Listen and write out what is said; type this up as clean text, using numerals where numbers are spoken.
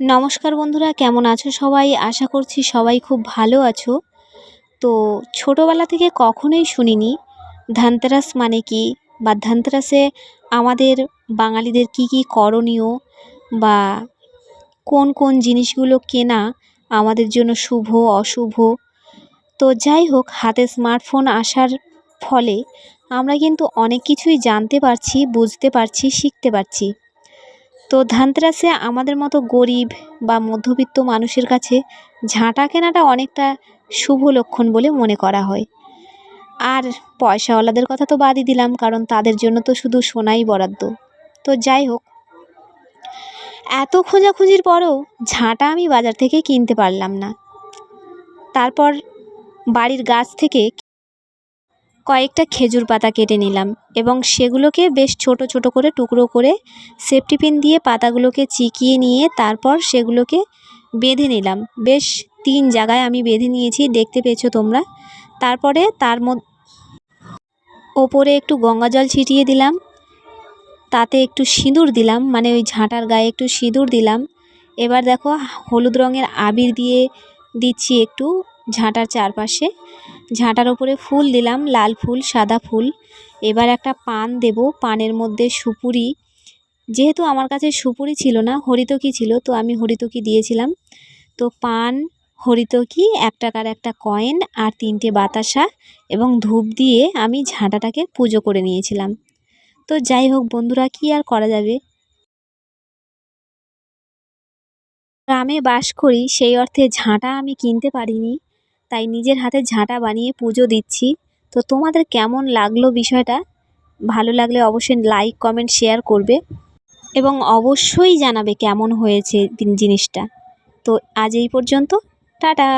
নমস্কার বন্ধুরা, কেমন আছো সবাই? আশা করছি সবাই খুব ভালো আছো। তো ছোটোবেলা থেকে কখনোই শুনিনি ধানতেরাস মানে কি, বা ধানতেরাসে আমাদের বাঙালিদের কি কি করণীয়, বা কোন কোন জিনিসগুলো কেনা আমাদের জন্য শুভ অশুভ। তো যাই হোক, হাতে স্মার্টফোন আসার ফলে আমরা কিন্তু অনেক কিছুই জানতে পারছি, বুঝতে পারছি, শিখতে পারছি। তো ধানতেরাসে আমাদের মতো গরিব বা মধ্যবিত্ত মানুষের কাছে ঝাঁটা কেনাটা অনেকটা শুভ লক্ষণ বলে মনে করা হয়। আর পয়সাওয়ালাদের কথা তো বাদই দিলাম, কারণ তাদের জন্য তো শুধু সোনাই বরাদ্দ। তো যাই হোক, এত খোঁজাখুঁজির পরেও ঝাঁটা আমি বাজার থেকে কিনতে পারলাম না। তারপর বাড়ির গাছ থেকে কয়েকটা খেজুর পাতা কেটে নিলাম এবং সেগুলোকে বেশ ছোট ছোট করে টুকরো করে সেফটি পিন দিয়ে পাতাগুলোকে চিকিয়ে নিয়ে তারপর সেগুলোকে বেঁধে নিলাম। বেশ 3 জায়গায় আমি বেঁধে নিয়েছি, দেখতে পেয়েছো তোমরা। তারপরে তার ওপরে একটু গঙ্গা জল ছিটিয়ে দিলাম, তাতে একটু সিঁদুর দিলাম, মানে ওই ঝাঁটার গায়ে একটু সিঁদুর দিলাম। এবার দেখো, হলুদ রঙের আবির দিয়ে দিচ্ছি একটু ঝাঁটার চারপাশে। ঝাঁটার ওপরে ফুল দিলাম, লাল ফুল, সাদা ফুল। এবার একটা পান দেব, পানের মধ্যে সুপুরি, যেহেতু আমার কাছে সুপুরি ছিল না, হরিতকি ছিল, তো আমি হরিতকি দিয়েছিলাম। তো পান, হরিতকি, 1 টাকার একটা কয়েন আর 3টে বাতাসা এবং ধূপ দিয়ে আমি ঝাঁটাটাকে পুজো করে নিয়েছিলাম। তো যাই হোক বন্ধুরা, কি আর করা যাবে, গ্রামে বাস করি, সেই অর্থে ঝাঁটা আমি কিনতে পারিনি, তাই নিজের হাতে ঝাঁটা বানিয়ে পুজো দিচ্ছি। তো তোমাদের কেমন লাগলো বিষয়টা? ভালো লাগলে অবশ্যই লাইক, কমেন্ট, শেয়ার করবে এবং অবশ্যই জানাবে কেমন হয়েছে জিনিসটা। তো আজ এই পর্যন্ত, টাটা।